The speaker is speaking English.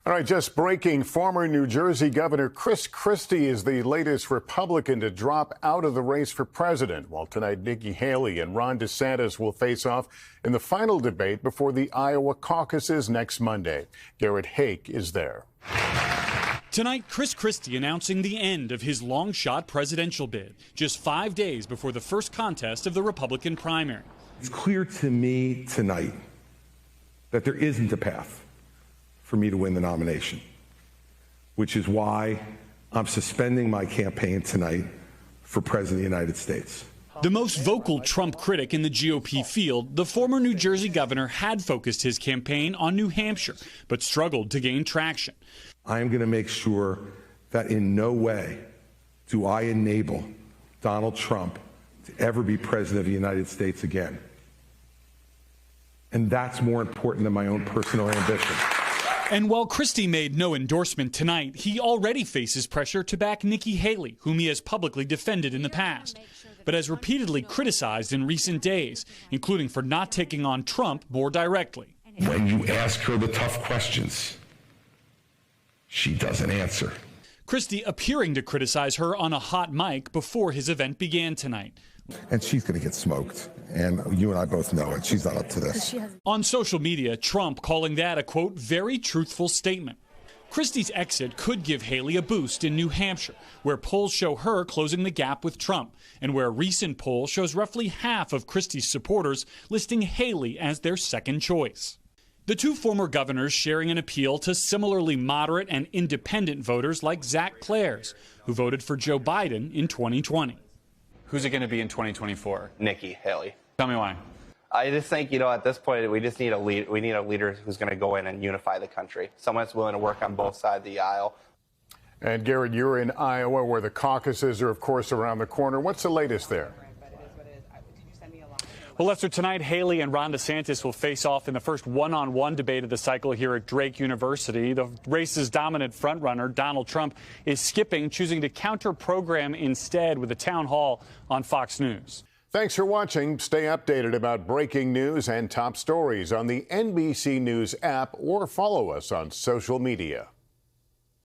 All right, just breaking, former New Jersey Governor Chris Christie is the latest Republican to drop out of the race for president, while tonight Nikki Haley and Ron DeSantis will face off in the final debate before the Iowa caucuses next Monday. Garrett Haake is there. Tonight, Chris Christie announcing the end of his long-shot presidential bid, just 5 days before the first contest of the Republican primary. It's clear to me tonight that there isn't a path for me to win the nomination, which is why I'm suspending my campaign tonight for President of the United States. The most vocal Trump critic in the GOP field, the former New Jersey governor had focused his campaign on New Hampshire, but struggled to gain traction. I am going to make sure that in no way do I enable Donald Trump to ever be President of the United States again. And that's more important than my own personal ambition. And while Christie made no endorsement tonight, he already faces pressure to back Nikki Haley, whom he has publicly defended in the past, but has repeatedly criticized in recent days, including for not taking on Trump more directly. When you ask her the tough questions, she doesn't answer. Christie appearing to criticize her on a hot mic before his event began tonight. And she's going to get smoked. And you and I both know it. She's not up to this. On social media, Trump calling that a, quote, very truthful statement. Christie's exit could give Haley a boost in New Hampshire, where polls show her closing the gap with Trump, and where a recent poll shows roughly half of Christie's supporters listing Haley as their second choice. The two former governors sharing an appeal to similarly moderate and independent voters like Zach Clares, who voted for Joe Biden in 2020. Who's it going to be in 2024? Nikki Haley. Tell me why. I just think, at this point, we just need a lead. We need a leader who's going to go in and unify the country. Someone that's willing to work on both sides of the aisle. And Garrett, you're in Iowa, where the caucuses are, of course, around the corner. What's the latest there? Well, Lester, tonight Haley and Ron DeSantis will face off in the first one-on-one debate of the cycle here at Drake University. The race's dominant frontrunner, Donald Trump, is skipping, choosing to counter-program instead with a town hall on Fox News. Thanks for watching. Stay updated about breaking news and top stories on the NBC News app or follow us on social media.